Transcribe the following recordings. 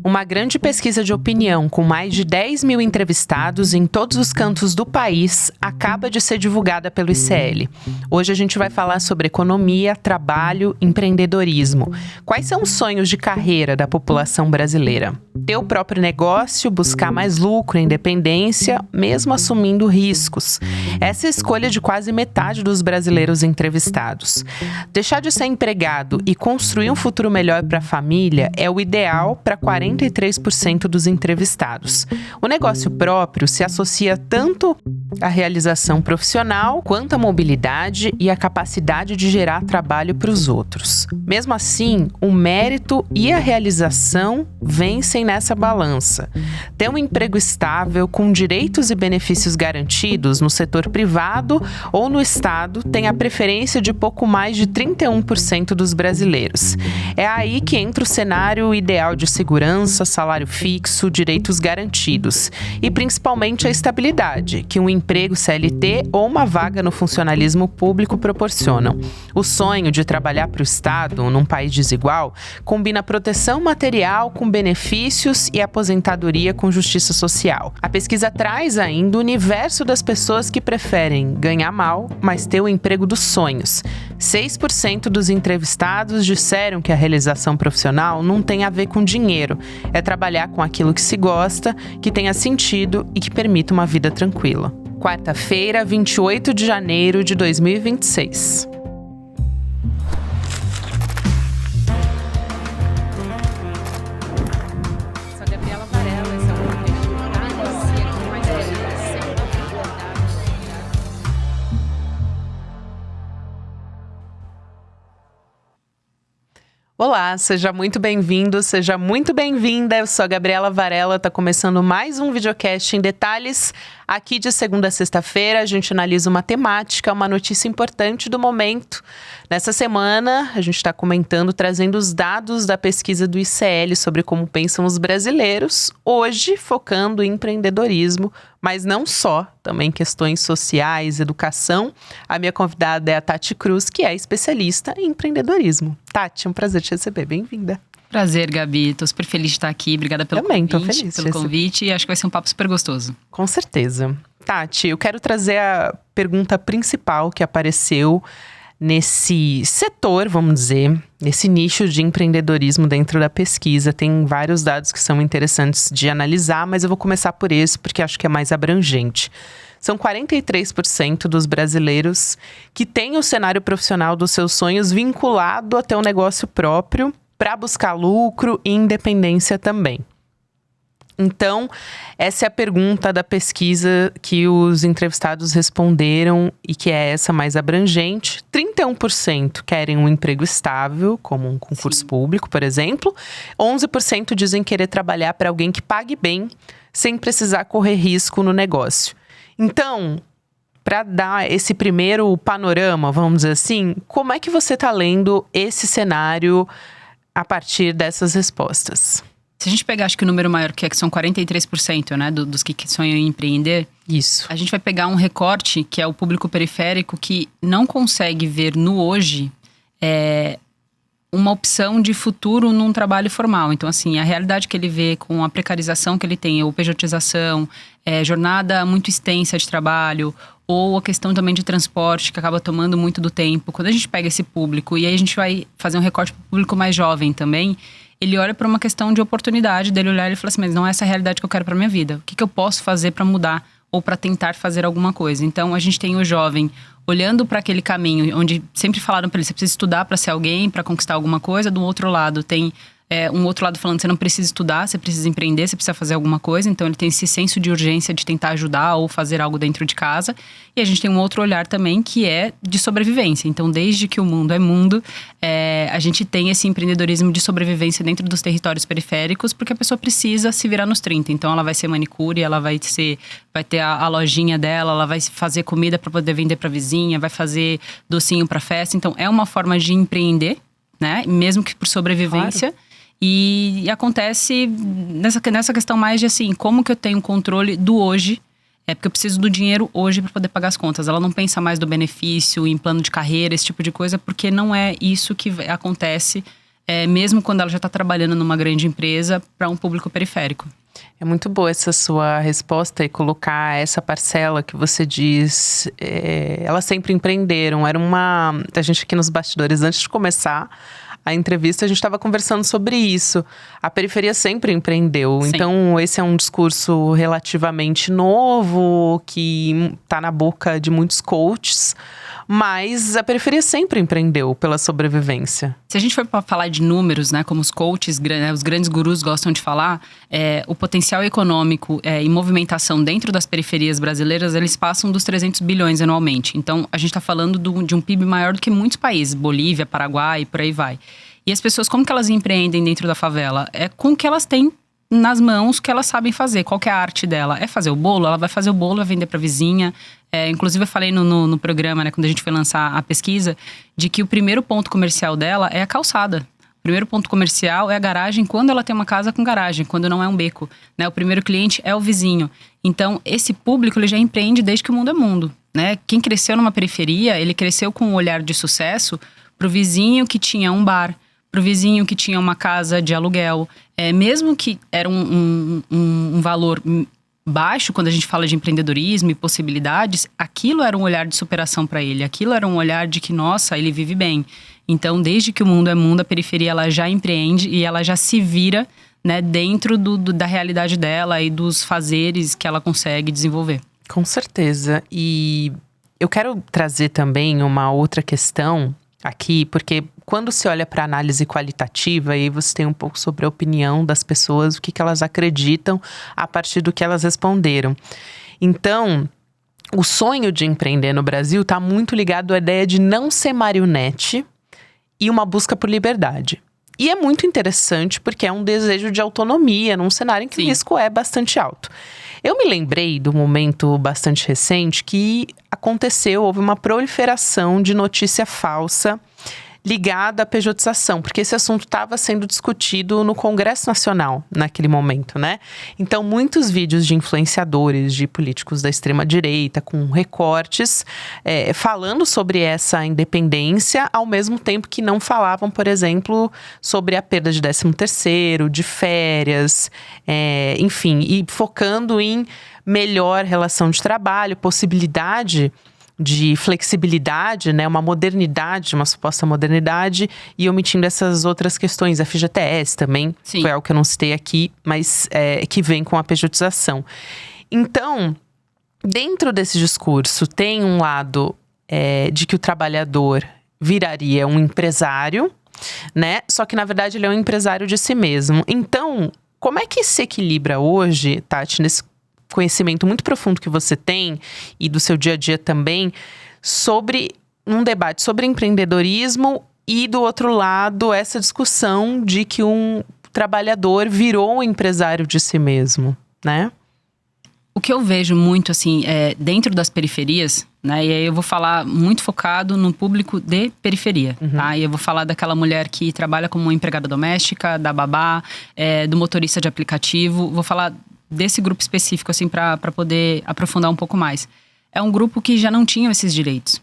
Uma grande pesquisa de opinião com mais de 10 mil entrevistados em todos os cantos do país acaba de ser divulgada pelo ICL. Hoje a gente vai falar sobre economia, trabalho, empreendedorismo. Quais são os sonhos de carreira da população brasileira? Ter o próprio negócio, buscar mais lucro e independência, mesmo assumindo riscos. Essa é a escolha de quase metade dos brasileiros entrevistados. Deixar de ser empregado e construir um futuro melhor para a família é o ideal para 43% dos entrevistados. O negócio próprio se associa tanto à realização profissional quanto à mobilidade e à capacidade de gerar trabalho para os outros. Mesmo assim, o mérito e a realização vencem nessa balança. Ter um emprego estável, com direitos e benefícios garantidos no setor privado ou no Estado tem a preferência de pouco mais de 31% dos brasileiros. É aí que entra o cenário ideal de segurança, salário fixo, direitos garantidos e principalmente a estabilidade que um emprego CLT ou uma vaga no funcionalismo público proporcionam. O sonho de trabalhar para o Estado, num país desigual, combina proteção material com benefícios e aposentadoria com justiça social. A pesquisa traz ainda o universo das pessoas que preferem ganhar mal, mas ter o emprego dos sonhos. 6% dos entrevistados disseram que a realização profissional não tem a ver com dinheiro. É trabalhar com aquilo que se gosta, que tenha sentido e que permita uma vida tranquila. Quarta-feira, 28 de janeiro de 2026. Olá, seja muito bem-vindo, seja muito bem-vinda. Eu sou a Gabriela Varela, está começando mais um videocast em detalhes. Aqui de segunda a sexta-feira a gente analisa uma temática, uma notícia importante do momento. Nessa semana a gente está comentando, trazendo os dados da pesquisa do ICL sobre como pensam os brasileiros. Hoje focando em empreendedorismo, mas não só, também questões sociais, educação. A minha convidada é a Tati Cruz, que é especialista em empreendedorismo. Tati, é um prazer te receber, bem-vinda. Prazer, Gabi. Tô super feliz de estar aqui. Obrigada pelo Também, convite. Tô feliz pelo convite e acho que vai ser um papo super gostoso. Com certeza. Tati, eu quero trazer a pergunta principal que apareceu nesse setor, vamos dizer, nesse nicho de empreendedorismo dentro da pesquisa. Tem vários dados que são interessantes de analisar, mas eu vou começar por esse porque acho que é mais abrangente. São 43% dos brasileiros que têm o cenário profissional dos seus sonhos vinculado a ter um negócio próprio para buscar lucro e independência também. Então, essa é a pergunta da pesquisa que os entrevistados responderam e que é essa mais abrangente. 31% querem um emprego estável, como um concurso público, por exemplo. 11% dizem querer trabalhar para alguém que pague bem, sem precisar correr risco no negócio. Então, para dar esse primeiro panorama, vamos dizer assim, como é que você está lendo esse cenário a partir dessas respostas? Se a gente pegar, acho que o número maior que são 43%, né, dos que sonham em empreender. Isso. A gente vai pegar um recorte, que é o público periférico, que não consegue ver no hoje uma opção de futuro num trabalho formal. Então, assim, a realidade que ele vê com a precarização que ele tem, ou pejotização, jornada muito extensa de trabalho, ou a questão também de transporte, que acaba tomando muito do tempo. Quando a gente pega esse público, e aí a gente vai fazer um recorte para o público mais jovem também, ele olha para uma questão de oportunidade dele olhar e fala assim, mas não é essa a realidade que eu quero para minha vida. O que eu posso fazer para mudar ou para tentar fazer alguma coisa? Então, a gente tem o jovem olhando para aquele caminho onde sempre falaram para ele, você precisa estudar para ser alguém, para conquistar alguma coisa. Do outro lado, tem um outro lado falando, você não precisa estudar, você precisa empreender, você precisa fazer alguma coisa. Então, ele tem esse senso de urgência de tentar ajudar ou fazer algo dentro de casa. E a gente tem um outro olhar também, que é de sobrevivência. Então, desde que o mundo é mundo, a gente tem esse empreendedorismo de sobrevivência dentro dos territórios periféricos, porque a pessoa precisa se virar nos 30. Então, ela vai ser manicure, ela vai ter a lojinha dela, ela vai fazer comida para poder vender para vizinha, vai fazer docinho para festa. Então, é uma forma de empreender, né? Mesmo que por sobrevivência. Claro. E acontece nessa questão mais de assim, como que eu tenho controle do hoje? Porque eu preciso do dinheiro hoje para poder pagar as contas. Ela não pensa mais do benefício, em plano de carreira, esse tipo de coisa, porque não é isso que acontece mesmo quando ela já está trabalhando numa grande empresa para um público periférico. É muito boa essa sua resposta e colocar essa parcela que você diz. Elas sempre empreenderam. A gente aqui nos bastidores, antes de começar a entrevista, a gente estava conversando sobre isso. A periferia sempre empreendeu. Sim. Então, esse é um discurso relativamente novo, que está na boca de muitos coaches. Mas a periferia sempre empreendeu pela sobrevivência. Se a gente for para falar de números, né, como os coaches, os grandes gurus gostam de falar, o potencial econômico e movimentação dentro das periferias brasileiras, eles passam dos 300 bilhões anualmente. Então, a gente está falando de um PIB maior do que muitos países, Bolívia, Paraguai, por aí vai. E as pessoas, como que elas empreendem dentro da favela? É com o que elas têm nas mãos, que elas sabem fazer. Qual que é a arte dela? É fazer o bolo? Ela vai fazer o bolo, vai vender para vizinha. Inclusive, eu falei no programa, né, quando a gente foi lançar a pesquisa, de que o primeiro ponto comercial dela é a calçada. O primeiro ponto comercial é a garagem, quando ela tem uma casa com garagem, quando não é um beco, né? O primeiro cliente é o vizinho. Então, esse público, ele já empreende desde que o mundo é mundo, né? Quem cresceu numa periferia, ele cresceu com um olhar de sucesso pro vizinho que tinha um bar, pro vizinho que tinha uma casa de aluguel. Mesmo que era um valor baixo, quando a gente fala de empreendedorismo e possibilidades, aquilo era um olhar de superação para ele. Aquilo era um olhar de que, nossa, ele vive bem. Então, desde que o mundo é mundo, a periferia ela já empreende e ela já se vira, né, dentro da realidade dela e dos fazeres que ela consegue desenvolver. Com certeza. E eu quero trazer também uma outra questão aqui, porque quando se olha para análise qualitativa, aí você tem um pouco sobre a opinião das pessoas, o que elas acreditam a partir do que elas responderam. Então, o sonho de empreender no Brasil está muito ligado à ideia de não ser marionete e uma busca por liberdade. E é muito interessante porque é um desejo de autonomia num cenário em que o risco é bastante alto. Eu me lembrei do momento bastante recente que houve uma proliferação de notícia falsa ligada à pejotização, porque esse assunto estava sendo discutido no Congresso Nacional naquele momento, né? Então, muitos vídeos de influenciadores, de políticos da extrema-direita, com recortes, falando sobre essa independência, ao mesmo tempo que não falavam, por exemplo, sobre a perda de 13º, de férias, enfim, e focando em melhor relação de trabalho, possibilidade de flexibilidade, né, uma modernidade, uma suposta modernidade, e omitindo essas outras questões. A FGTS também, foi algo que eu não citei aqui, mas que vem com a pejotização. Então, dentro desse discurso, tem um lado de que o trabalhador viraria um empresário, né? Só que, na verdade, ele é um empresário de si mesmo. Então, como é que se equilibra hoje, Tati, nesse conhecimento muito profundo que você tem e do seu dia a dia também, sobre um debate sobre empreendedorismo e, do outro lado, essa discussão de que um trabalhador virou um empresário de si mesmo, né? O que eu vejo muito, assim, dentro das periferias, né? E aí eu vou falar muito focado no público de periferia, tá? E eu vou falar daquela mulher que trabalha como empregada doméstica, da babá, do motorista de aplicativo. Vou falar desse grupo específico, assim, para poder aprofundar um pouco mais. É um grupo que já não tinha esses direitos,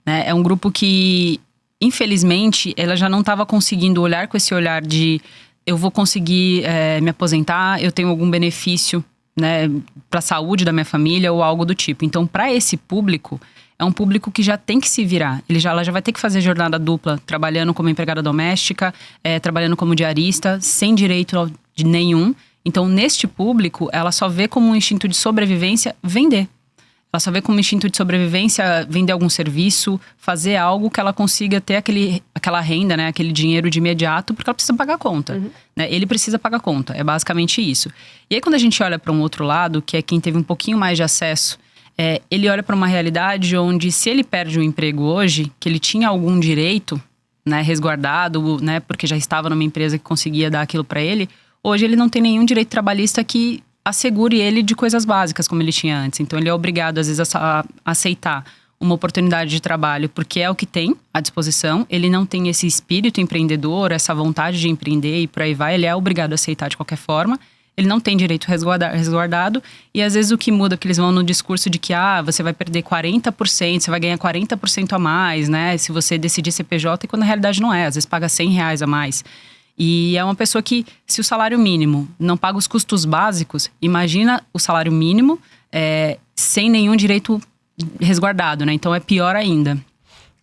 né? É um grupo que, infelizmente, ela já não estava conseguindo olhar com esse olhar de eu vou conseguir me aposentar, eu tenho algum benefício, né, para a saúde da minha família ou algo do tipo. Então, para esse público, é um público que já tem que se virar. Ela já vai ter que fazer jornada dupla, trabalhando como empregada doméstica, trabalhando como diarista, sem direito de nenhum. Então, neste público, ela só vê como um instinto de sobrevivência vender. Ela só vê como um instinto de sobrevivência vender algum serviço, fazer algo que ela consiga ter aquela renda, né, aquele dinheiro de imediato, porque ela precisa pagar a conta. Né? Ele precisa pagar a conta, é basicamente isso. E aí, quando a gente olha para um outro lado, que é quem teve um pouquinho mais de acesso, ele olha para uma realidade onde, se ele perde o emprego hoje, que ele tinha algum direito, né, resguardado, né, porque já estava numa empresa que conseguia dar aquilo para ele, hoje ele não tem nenhum direito trabalhista que assegure ele de coisas básicas como ele tinha antes. Então ele é obrigado, às vezes, a aceitar uma oportunidade de trabalho porque é o que tem à disposição. Ele não tem esse espírito empreendedor, essa vontade de empreender e por aí vai. Ele é obrigado a aceitar de qualquer forma. Ele não tem direito resguardado. E às vezes o que muda é que eles vão no discurso de que você vai perder 40%, você vai ganhar 40% a mais, né? Se você decidir ser PJ, e quando na realidade não é. Às vezes paga R$100 a mais. E é uma pessoa que, se o salário mínimo não paga os custos básicos, imagina o salário mínimo sem nenhum direito resguardado, né? Então é pior ainda.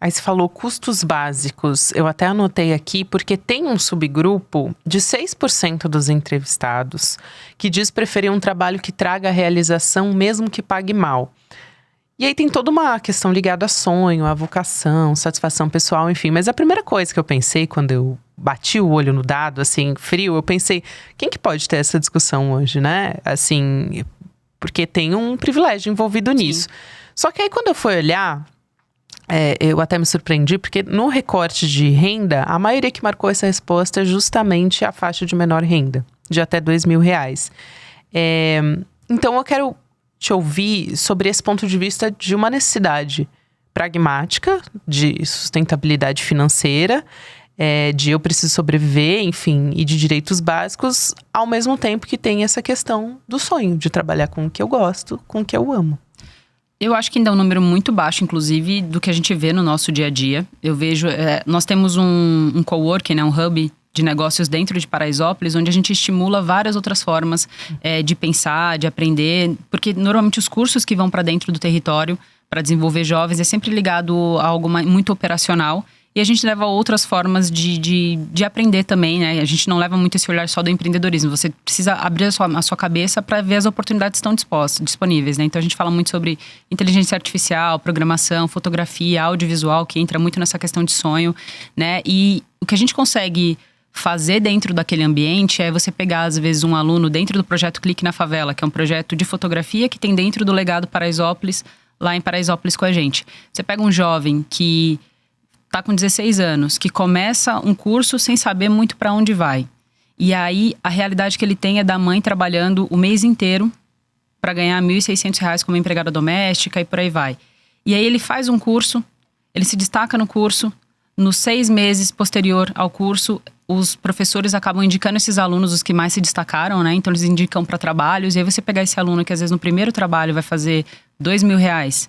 Aí você falou custos básicos. Eu até anotei aqui porque tem um subgrupo de 6% dos entrevistados que diz preferir um trabalho que traga realização mesmo que pague mal. E aí tem toda uma questão ligada a sonho, a vocação, satisfação pessoal, enfim. Mas a primeira coisa que eu pensei quando eu bati o olho no dado, assim, frio, eu pensei, quem que pode ter essa discussão hoje, né? Assim, porque tem um privilégio envolvido nisso. Só que aí quando eu fui olhar, eu até me surpreendi, porque no recorte de renda, a maioria que marcou essa resposta é justamente a faixa de menor renda, de até R$2.000. Então eu quero te ouvir sobre esse ponto de vista de uma necessidade pragmática, de sustentabilidade financeira, de eu preciso sobreviver, enfim, e de direitos básicos, ao mesmo tempo que tem essa questão do sonho, de trabalhar com o que eu gosto, com o que eu amo. Eu acho que ainda é um número muito baixo, inclusive, do que a gente vê no nosso dia a dia. Eu vejo, nós temos um coworking, né, um hub de negócios dentro de Paraisópolis, onde a gente estimula várias outras formas de pensar, de aprender, porque normalmente os cursos que vão para dentro do território para desenvolver jovens é sempre ligado a algo muito operacional. E a gente leva outras formas de aprender também, né? A gente não leva muito esse olhar só do empreendedorismo. Você precisa abrir a sua cabeça para ver as oportunidades que estão disponíveis, né? Então a gente fala muito sobre inteligência artificial, programação, fotografia, audiovisual, que entra muito nessa questão de sonho, né? E o que a gente consegue fazer dentro daquele ambiente é você pegar, às vezes, um aluno dentro do projeto Clique na Favela, que é um projeto de fotografia que tem dentro do Legado Paraisópolis, lá em Paraisópolis com a gente. Você pega um jovem que tá com 16 anos, que começa um curso sem saber muito para onde vai. E aí, a realidade que ele tem é da mãe trabalhando o mês inteiro para ganhar R$1.600 como empregada doméstica e por aí vai. E aí ele faz um curso, ele se destaca no curso, nos 6 meses posterior ao curso, os professores acabam indicando esses alunos, os que mais se destacaram, né? Então eles indicam para trabalhos, e aí você pegar esse aluno que às vezes no primeiro trabalho vai fazer R$2.000,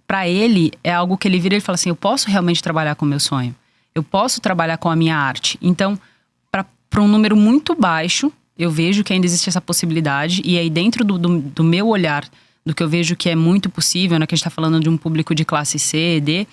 para ele, é algo que ele vira e fala assim, eu posso realmente trabalhar com o meu sonho. Eu posso trabalhar com a minha arte. Então, para um número muito baixo, eu vejo que ainda existe essa possibilidade. E aí, dentro do meu olhar, do que eu vejo que é muito possível, né? Que a gente está falando de um público de classe C, D,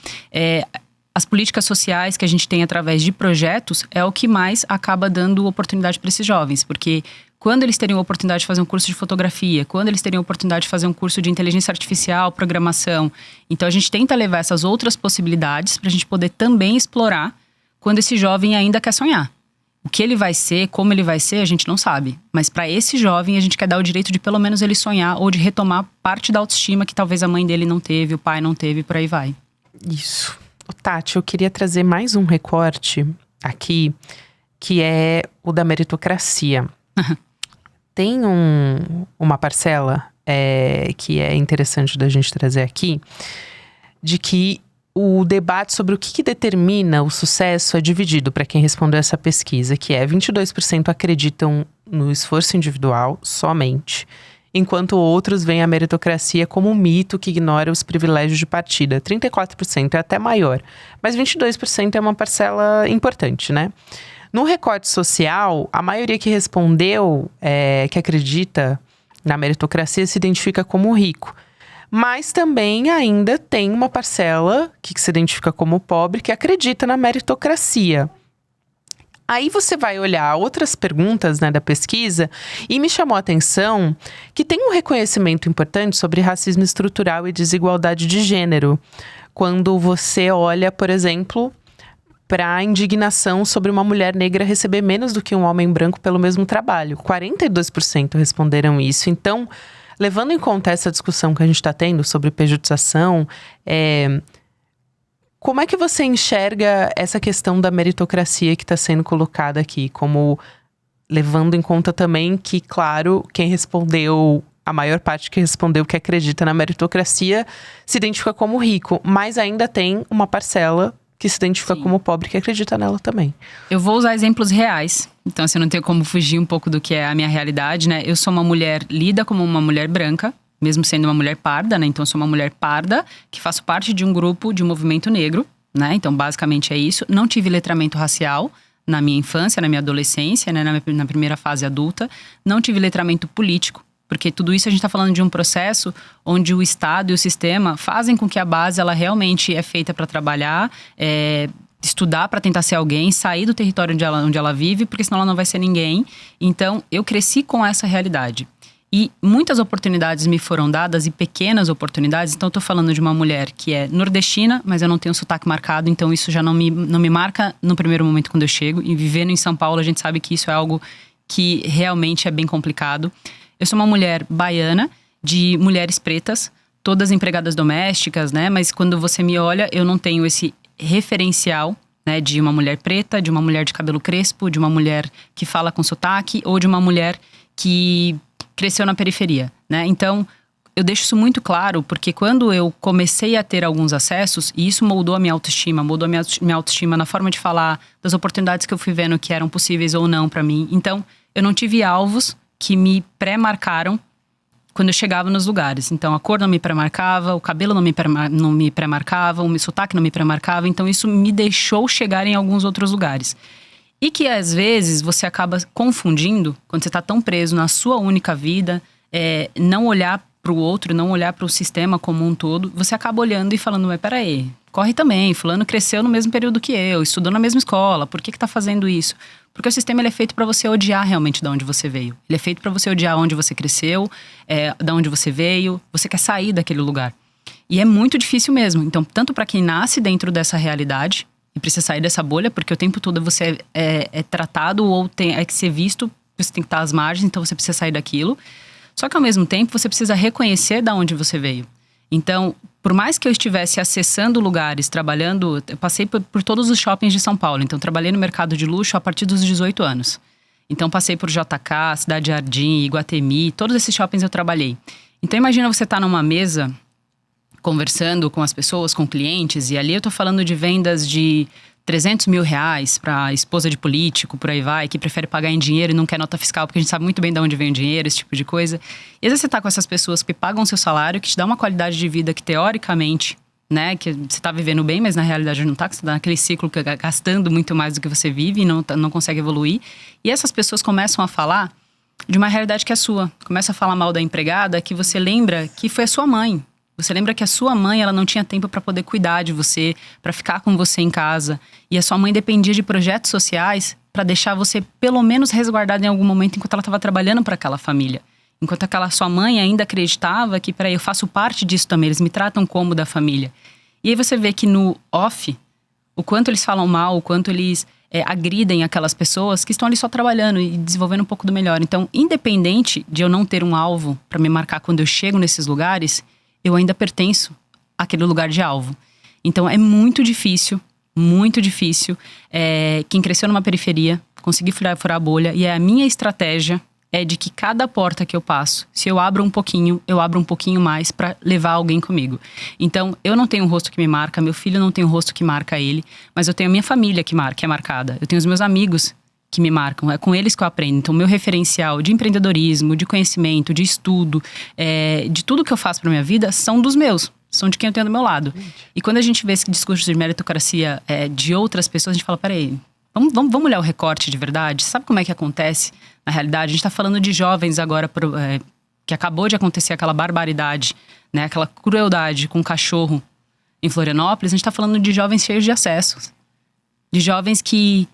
as políticas sociais que a gente tem através de projetos é o que mais acaba dando oportunidade para esses jovens. Porque quando eles teriam a oportunidade de fazer um curso de fotografia, quando eles teriam a oportunidade de fazer um curso de inteligência artificial, programação. Então a gente tenta levar essas outras possibilidades para a gente poder também explorar quando esse jovem ainda quer sonhar. O que ele vai ser, como ele vai ser, a gente não sabe. Mas para esse jovem a gente quer dar o direito de pelo menos ele sonhar ou de retomar parte da autoestima que talvez a mãe dele não teve, o pai não teve, por aí vai. Isso. Tati, eu queria trazer mais um recorte aqui, que é o da meritocracia. Tem uma parcela que é interessante da gente trazer aqui, de que o debate sobre o que determina o sucesso é dividido para quem respondeu essa pesquisa, que 22% acreditam no esforço individual somente, enquanto outros veem a meritocracia como um mito que ignora os privilégios de partida. 34% é até maior, mas 22% é uma parcela importante, né? No recorte social, a maioria que respondeu que acredita na meritocracia se identifica como rico. Mas também ainda tem uma parcela que se identifica como pobre que acredita na meritocracia. Aí você vai olhar outras perguntas, né, da pesquisa e me chamou a atenção que tem um reconhecimento importante sobre racismo estrutural e desigualdade de gênero. Quando você olha, por exemplo, para a indignação sobre uma mulher negra receber menos do que um homem branco pelo mesmo trabalho. 42% responderam isso. Então, levando em conta essa discussão que a gente está tendo sobre pejotização, como é que você enxerga essa questão da meritocracia que está sendo colocada aqui? Como levando em conta também que, claro, quem respondeu, a maior parte que respondeu que acredita na meritocracia, se identifica como rico, mas ainda tem uma parcela que se identifica como pobre, que acredita nela também. Eu vou usar exemplos reais. Então, assim, não tenho como fugir um pouco do que é a minha realidade, né? Eu sou uma mulher lida como uma mulher branca, mesmo sendo uma mulher parda, né? Então, eu sou uma mulher parda, que faço parte de um grupo de movimento negro, né? Então, basicamente é isso. Não tive letramento racial, na minha infância, na minha adolescência, né, na primeira fase adulta. Não tive letramento político, porque tudo isso a gente está falando de um processo onde o Estado e o sistema fazem com que a base ela realmente é feita para trabalhar, estudar para tentar ser alguém, sair do território onde ela vive, porque senão ela não vai ser ninguém. Então, eu cresci com essa realidade. E muitas oportunidades me foram dadas, e pequenas oportunidades. Então, eu tô falando de uma mulher que é nordestina, mas eu não tenho sotaque marcado, então isso já não me marca no primeiro momento quando eu chego. E vivendo em São Paulo, a gente sabe que isso é algo que realmente é bem complicado. Eu sou uma mulher baiana, de mulheres pretas, todas empregadas domésticas, né? Mas quando você me olha, eu não tenho esse referencial, né? De uma mulher preta, de uma mulher de cabelo crespo, de uma mulher que fala com sotaque, ou de uma mulher que cresceu na periferia, né? Então, eu deixo isso muito claro, porque quando eu comecei a ter alguns acessos, e isso moldou a minha autoestima, na forma de falar, das oportunidades que eu fui vendo que eram possíveis ou não para mim. Então, eu não tive alvos que me pré-marcaram quando eu chegava nos lugares. Então, a cor não me pré-marcava, o cabelo não me pré-marcava, o meu sotaque não me pré-marcava. Então, isso me deixou chegar em alguns outros lugares. E que, às vezes, você acaba confundindo, quando você está tão preso na sua única vida, não olhar para o outro, não olhar para o sistema como um todo, você acaba olhando e falando, mas peraí, corre também, fulano cresceu no mesmo período que eu, estudou na mesma escola, por que tá fazendo isso? Porque o sistema ele é feito para você odiar realmente de onde você veio. Ele é feito para você odiar onde você cresceu, de onde você veio, você quer sair daquele lugar. E é muito difícil mesmo. Então, tanto para quem nasce dentro dessa realidade, e precisa sair dessa bolha, porque o tempo todo você é tratado ou é que ser visto, você tem que estar às margens, então você precisa sair daquilo. Só que ao mesmo tempo você precisa reconhecer de onde você veio. Então, por mais que eu estivesse acessando lugares, trabalhando, eu passei por todos os shoppings de São Paulo. Então, trabalhei no mercado de luxo a partir dos 18 anos. Então, passei por JK, Cidade Jardim, Iguatemi, todos esses shoppings eu trabalhei. Então, imagina você estar numa mesa conversando com as pessoas, com clientes, e ali eu tô falando de vendas de 300 mil reais para esposa de político, por aí vai, que prefere pagar em dinheiro e não quer nota fiscal, porque a gente sabe muito bem de onde vem o dinheiro, esse tipo de coisa. E às vezes você tá com essas pessoas que pagam o seu salário, que te dá uma qualidade de vida que teoricamente, né, que você tá vivendo bem, mas na realidade não tá, que você tá naquele ciclo que gastando muito mais do que você vive e não consegue evoluir. E essas pessoas começam a falar de uma realidade que é sua. Começa a falar mal da empregada, que você lembra que foi a sua mãe. Você lembra que a sua mãe, ela não tinha tempo para poder cuidar de você, para ficar com você em casa. E a sua mãe dependia de projetos sociais para deixar você, pelo menos, resguardado em algum momento enquanto ela estava trabalhando para aquela família. Enquanto aquela sua mãe ainda acreditava que, peraí, eu faço parte disso também, eles me tratam como da família. E aí você vê que no off, o quanto eles falam mal, o quanto eles agridem aquelas pessoas que estão ali só trabalhando e desenvolvendo um pouco do melhor. Então, independente de eu não ter um alvo para me marcar quando eu chego nesses lugares, eu ainda pertenço àquele lugar de alvo. Então, é muito difícil, quem cresceu numa periferia, conseguir furar a bolha. E a minha estratégia é de que cada porta que eu passo, se eu abro um pouquinho, eu abro um pouquinho mais para levar alguém comigo. Então, eu não tenho um rosto que me marca, meu filho não tem um rosto que marca ele, mas eu tenho a minha família que é marcada. Eu tenho os meus amigos que me marcam, é com eles que eu aprendo. Então, meu referencial de empreendedorismo, de conhecimento, de estudo, de tudo que eu faço pra minha vida, são dos meus, são de quem eu tenho do meu lado. E quando a gente vê esse discurso de meritocracia de outras pessoas, a gente fala, peraí, vamos olhar o recorte de verdade? Sabe como é que acontece na realidade? A gente tá falando de jovens agora, que acabou de acontecer aquela barbaridade, né, aquela crueldade com um cachorro em Florianópolis. A gente tá falando de jovens cheios de acessos, de jovens que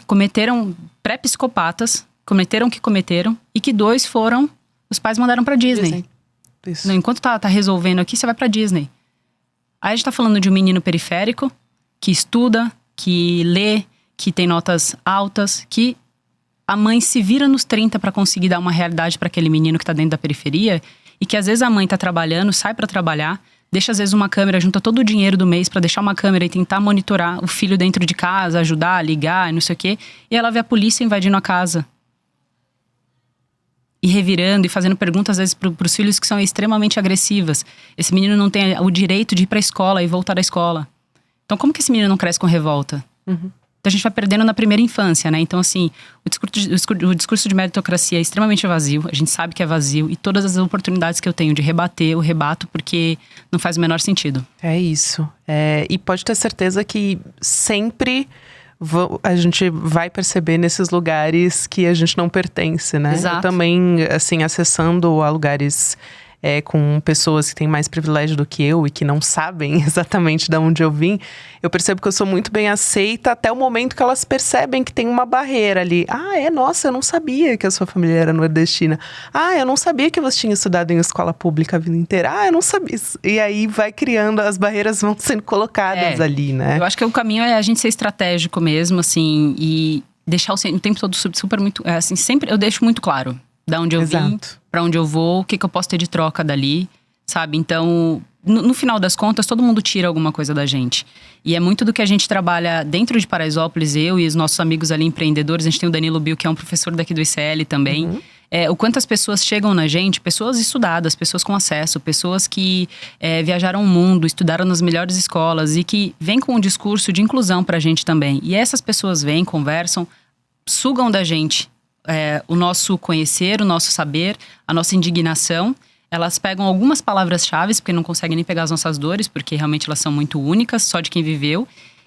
cometeram pré-psicopatas, cometeram o que cometeram, e que 2 foram, os pais mandaram pra Disney. Isso. Enquanto tá resolvendo aqui, você vai pra Disney. Aí a gente tá falando de um menino periférico, que estuda, que lê, que tem notas altas, que a mãe se vira nos 30 pra conseguir dar uma realidade pra aquele menino que tá dentro da periferia, e que às vezes a mãe tá trabalhando, sai pra trabalhar, deixa às vezes uma câmera, junta todo o dinheiro do mês pra deixar uma câmera e tentar monitorar o filho dentro de casa, ajudar, ligar, não sei o quê. E ela vê a polícia invadindo a casa. E revirando e fazendo perguntas às vezes pros filhos que são extremamente agressivas. Esse menino não tem o direito de ir pra escola e voltar da escola. Então como que esse menino não cresce com revolta? Uhum. Então a gente vai perdendo na primeira infância, né? Então assim, o discurso de meritocracia é extremamente vazio. A gente sabe que é vazio. E todas as oportunidades que eu tenho de rebater, eu rebato porque não faz o menor sentido. É isso. E pode ter certeza que sempre a gente vai perceber nesses lugares que a gente não pertence, né? Exato. Eu também, assim, acessando a lugares com pessoas que têm mais privilégio do que eu e que não sabem exatamente de onde eu vim, eu percebo que eu sou muito bem aceita até o momento que elas percebem que tem uma barreira ali. Nossa, eu não sabia que a sua família era nordestina. Eu não sabia que você tinha estudado em escola pública a vida inteira. Eu não sabia. E aí vai criando, as barreiras vão sendo colocadas ali, né? Eu acho que o caminho é a gente ser estratégico mesmo, assim, e deixar o tempo todo super muito, assim, sempre eu deixo muito claro da onde eu vim, pra onde eu vou, o que eu posso ter de troca dali, sabe? Então, no final das contas, todo mundo tira alguma coisa da gente. E é muito do que a gente trabalha dentro de Paraisópolis, eu e os nossos amigos ali empreendedores. A gente tem o Danilo Bill, que é um professor daqui do ICL também. O quanto as pessoas chegam na gente, pessoas estudadas, pessoas com acesso, pessoas que viajaram o mundo, estudaram nas melhores escolas e que vêm com um discurso de inclusão pra gente também. E essas pessoas vêm, conversam, sugam da gente o nosso conhecer, o nosso saber, a nossa indignação. Elas pegam algumas palavras-chave, porque não conseguem nem pegar as nossas dores, porque realmente elas são muito únicas, só de quem viveu.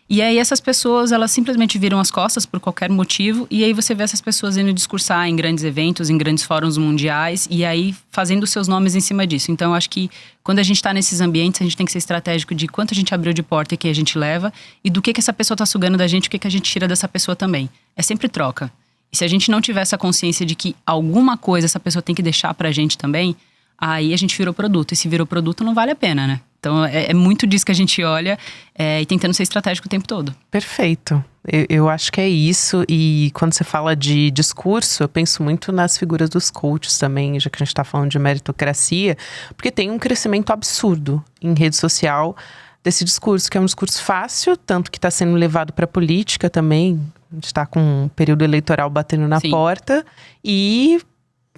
E aí essas pessoas, elas simplesmente viram as costas por qualquer motivo. E aí você vê essas pessoas indo discursar em grandes eventos, em grandes fóruns mundiais. E aí fazendo seus nomes em cima disso. Então eu acho que quando a gente está nesses ambientes, a gente tem que ser estratégico de quanto a gente abriu de porta e que a gente leva. E do que essa pessoa está sugando da gente, o que a gente tira dessa pessoa também. É sempre troca. E se a gente não tiver essa consciência de que alguma coisa essa pessoa tem que deixar pra gente também, aí a gente virou produto. E se virou produto, não vale a pena, né? Então é muito disso que a gente olha e tentando ser estratégico o tempo todo. Perfeito. Eu acho que é isso. E quando você fala de discurso, eu penso muito nas figuras dos coaches também, já que a gente tá falando de meritocracia, porque tem um crescimento absurdo em rede social desse discurso, que é um discurso fácil, tanto que está sendo levado para a política também. A gente está com um período eleitoral batendo na porta. E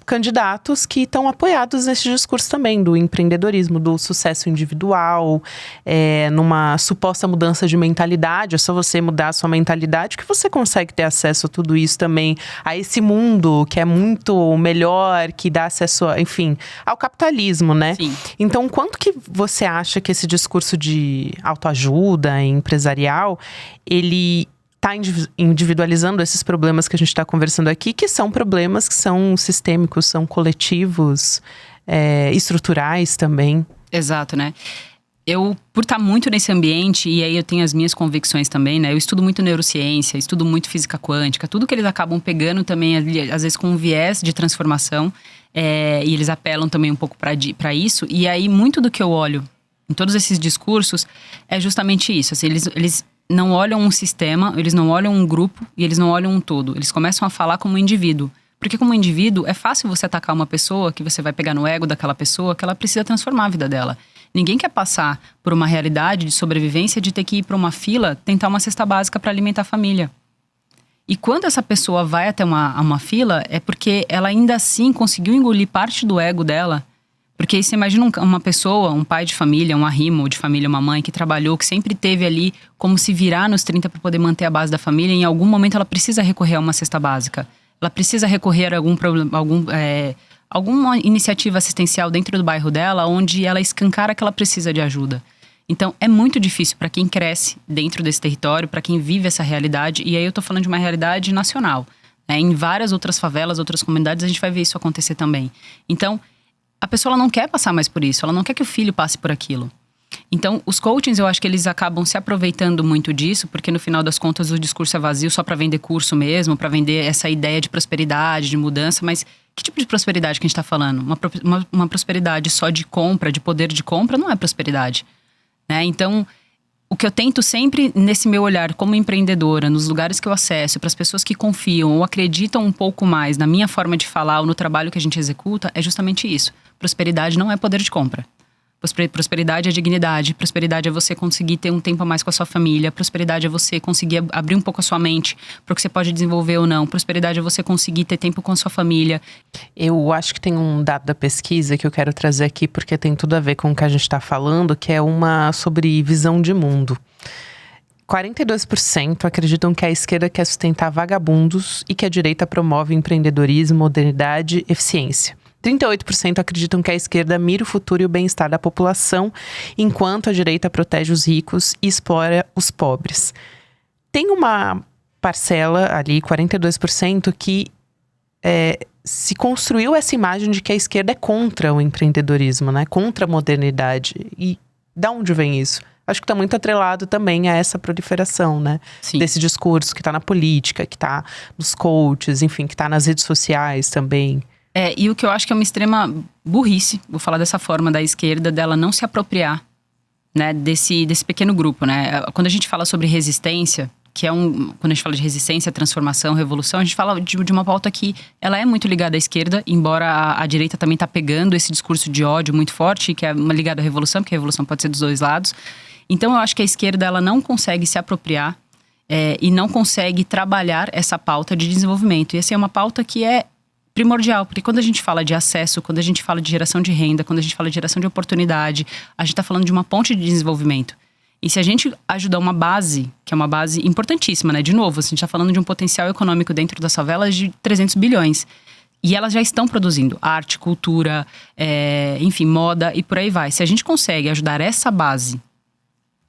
candidatos que estão apoiados nesse discurso também, do empreendedorismo, do sucesso individual, numa suposta mudança de mentalidade. É só você mudar a sua mentalidade que você consegue ter acesso a tudo isso também, a esse mundo que é muito melhor, que dá acesso, enfim, ao capitalismo, né? Sim. Então, quanto que você acha que esse discurso de autoajuda empresarial, ele está individualizando esses problemas que a gente está conversando aqui, que são problemas que são sistêmicos, são coletivos, estruturais também? Exato, né? Eu, por estar muito nesse ambiente, e aí eu tenho as minhas convicções também, né? Eu estudo muito neurociência, estudo muito física quântica, tudo que eles acabam pegando também, às vezes com um viés de transformação, e eles apelam também um pouco para isso. E aí, muito do que eu olho em todos esses discursos é justamente isso. Assim, eles não olham um sistema, eles não olham um grupo e eles não olham um todo. Eles começam a falar como um indivíduo. Porque como indivíduo, é fácil você atacar uma pessoa, que você vai pegar no ego daquela pessoa, que ela precisa transformar a vida dela. Ninguém quer passar por uma realidade de sobrevivência de ter que ir para uma fila, tentar uma cesta básica para alimentar a família. E quando essa pessoa vai até uma fila, é porque ela ainda assim conseguiu engolir parte do ego dela. Porque você imagina uma pessoa, um pai de família, um arrimo de família, uma mãe que trabalhou, que sempre teve ali como se virar nos 30 para poder manter a base da família. E em algum momento ela precisa recorrer a uma cesta básica. Ela precisa recorrer a alguma iniciativa assistencial dentro do bairro dela, onde ela escancara que ela precisa de ajuda. Então é muito difícil para quem cresce dentro desse território, para quem vive essa realidade. E aí eu tô falando de uma realidade nacional. Em várias outras favelas, outras comunidades, a gente vai ver isso acontecer também. Então a pessoa ela não quer passar mais por isso, ela não quer que o filho passe por aquilo. Então, os coachings, eu acho que eles acabam se aproveitando muito disso, porque no final das contas o discurso é vazio só para vender curso mesmo, para vender essa ideia de prosperidade, de mudança, mas que tipo de prosperidade que a gente está falando? Uma prosperidade só de compra, de poder de compra, não é prosperidade, né? Então, o que eu tento sempre nesse meu olhar como empreendedora, nos lugares que eu acesso, para as pessoas que confiam ou acreditam um pouco mais na minha forma de falar ou no trabalho que a gente executa, é justamente isso. Prosperidade não é poder de compra. Prosperidade é dignidade. Prosperidade é você conseguir ter um tempo a mais com a sua família. Prosperidade é você conseguir abrir um pouco a sua mente para o que você pode desenvolver ou não. Prosperidade é você conseguir ter tempo com a sua família. Eu acho que tem um dado da pesquisa que eu quero trazer aqui, porque tem tudo a ver com o que a gente está falando, que é uma sobre visão de mundo. 42% acreditam que a esquerda quer sustentar vagabundos e que a direita promove empreendedorismo, modernidade, eficiência. 38% acreditam que a esquerda mira o futuro e o bem-estar da população, enquanto a direita protege os ricos e explora os pobres. Tem uma parcela ali, 42%, que se construiu essa imagem de que a esquerda é contra o empreendedorismo, né? Contra a modernidade. E de onde vem isso? Acho que está muito atrelado também a essa proliferação, né? Sim. Desse discurso que está na política, que está nos coaches, enfim, que está nas redes sociais também. E o que eu acho que é uma extrema burrice, vou falar dessa forma, da esquerda, dela não se apropriar, né, desse pequeno grupo, né? Quando a gente fala sobre resistência, quando a gente fala de resistência, transformação, revolução, a gente fala de uma pauta que ela é muito ligada à esquerda, embora a direita também está pegando esse discurso de ódio muito forte, que é uma ligada à revolução, porque a revolução pode ser dos dois lados. Então eu acho que a esquerda ela não consegue se apropriar e não consegue trabalhar essa pauta de desenvolvimento. E assim, é uma pauta que é primordial, porque quando a gente fala de acesso, quando a gente fala de geração de renda, quando a gente fala de geração de oportunidade, a gente está falando de uma ponte de desenvolvimento. E se a gente ajudar uma base, que é uma base importantíssima, né? De novo, a gente está falando de um potencial econômico dentro das favelas de 300 bilhões. E elas já estão produzindo arte, cultura, enfim, moda e por aí vai. Se a gente consegue ajudar essa base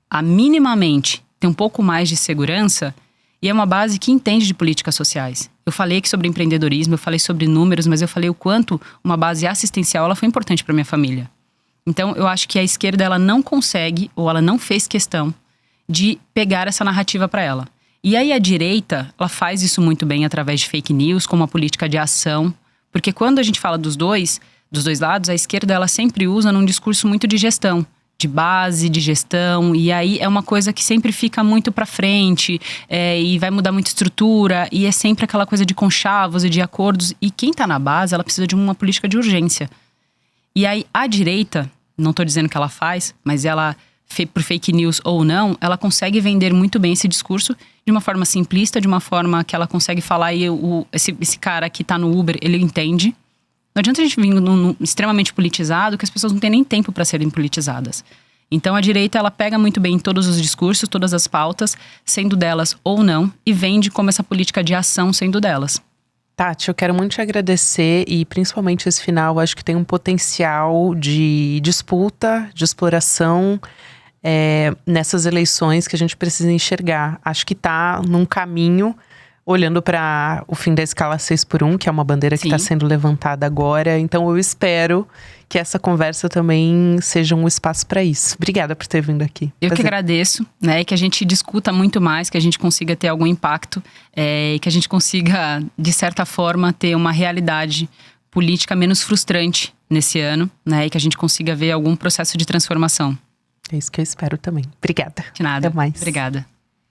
a minimamente ter um pouco mais de segurança, e é uma base que entende de políticas sociais. Eu falei aqui sobre empreendedorismo, eu falei sobre números, mas eu falei o quanto uma base assistencial ela foi importante para minha família. Então, eu acho que a esquerda ela não consegue, ou ela não fez questão de pegar essa narrativa para ela. E aí a direita, ela faz isso muito bem através de fake news, como uma política de ação. Porque quando a gente fala dos dois lados, a esquerda ela sempre usa num discurso muito de gestão. De base, de gestão, e aí é uma coisa que sempre fica muito pra frente, e vai mudar muita estrutura, e é sempre aquela coisa de conchavos e de acordos, e quem tá na base, ela precisa de uma política de urgência. E aí a direita, não tô dizendo que ela faz, mas ela, por fake news ou não, ela consegue vender muito bem esse discurso de uma forma simplista, de uma forma que ela consegue falar, e esse cara que tá no Uber, ele entende. Não adianta a gente vir num extremamente politizado, que as pessoas não têm nem tempo para serem politizadas. Então a direita ela pega muito bem todos os discursos, todas as pautas, sendo delas ou não, e vende como essa política de ação sendo delas. Tati, eu quero muito te agradecer e principalmente esse final, acho que tem um potencial de disputa, de exploração nessas eleições que a gente precisa enxergar. Acho que está num caminho, olhando para o fim da escala 6x1, que é uma bandeira que está sendo levantada agora. Então eu espero que essa conversa também seja um espaço para isso. Obrigada por ter vindo aqui. Eu que agradeço, né? Que a gente discuta muito mais, que a gente consiga ter algum impacto, e que a gente consiga, de certa forma, ter uma realidade política menos frustrante nesse ano, né? E que a gente consiga ver algum processo de transformação. É isso que eu espero também. Obrigada. De nada. Até mais. Obrigada.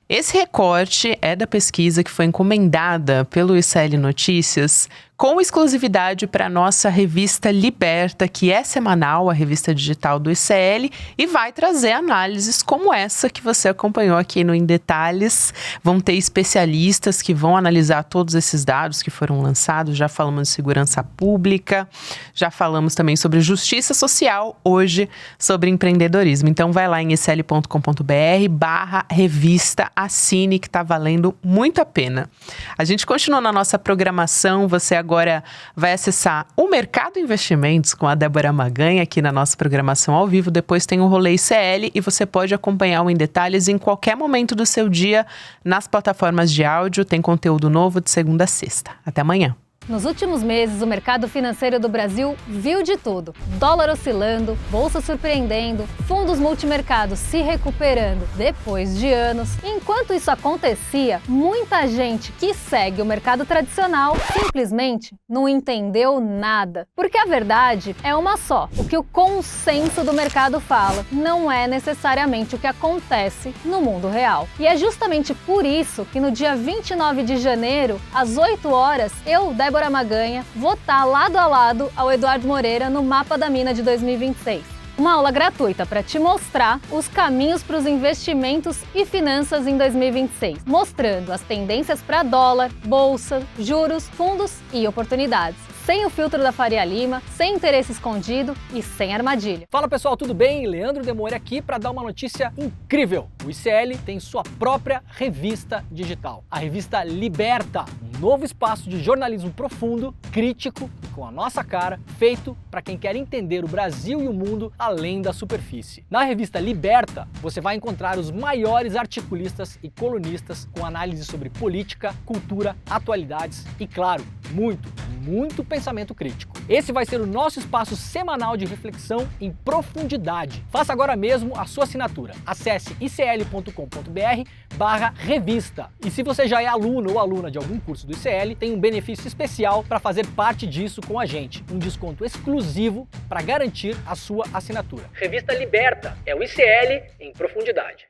Esse recorte é da pesquisa que foi encomendada pelo ICL Notícias com exclusividade para a nossa revista Liberta, que é semanal, a revista digital do ICL, e vai trazer análises como essa que você acompanhou aqui no Em Detalhes. Vão ter especialistas que vão analisar todos esses dados que foram lançados. Já falamos de segurança pública, já falamos também sobre justiça social, hoje sobre empreendedorismo. Então vai lá em icl.com.br/revista, assine, que está valendo muito a pena. A gente continua na nossa programação, você agora vai acessar o Mercado Investimentos com a Débora Maganha aqui na nossa programação ao vivo. Depois tem o Rolê ICL e você pode acompanhar o Em Detalhes em qualquer momento do seu dia nas plataformas de áudio. Tem conteúdo novo de segunda a sexta. Até amanhã. Nos últimos meses, o mercado financeiro do Brasil viu de tudo. Dólar oscilando, bolsa surpreendendo, fundos multimercados se recuperando depois de anos. Enquanto isso acontecia, muita gente que segue o mercado tradicional simplesmente não entendeu nada. Porque a verdade é uma só. O que o consenso do mercado fala não é necessariamente o que acontece no mundo real. E é justamente por isso que no dia 29 de janeiro, às 8 horas, eu, Débora Maganha, vou estar lado a lado ao Eduardo Moreira no Mapa da Mina de 2026. Uma aula gratuita para te mostrar os caminhos para os investimentos e finanças em 2026, mostrando as tendências para dólar, bolsa, juros, fundos e oportunidades. Sem o filtro da Faria Lima, sem interesse escondido e sem armadilha. Fala pessoal, tudo bem? Leandro Demore aqui para dar uma notícia incrível. O ICL tem sua própria revista digital, a revista Liberta, um novo espaço de jornalismo profundo, crítico, com a nossa cara, feito para quem quer entender o Brasil e o mundo além da superfície. Na revista Liberta, você vai encontrar os maiores articulistas e colunistas com análise sobre política, cultura, atualidades e, claro, muito pensamento crítico. Esse vai ser o nosso espaço semanal de reflexão em profundidade. Faça agora mesmo a sua assinatura. Acesse icl.com.br/revista. E se você já é aluno ou aluna de algum curso do ICL, tem um benefício especial para fazer parte disso com a gente. Um desconto exclusivo para garantir a sua assinatura. Revista Liberta é o ICL em profundidade.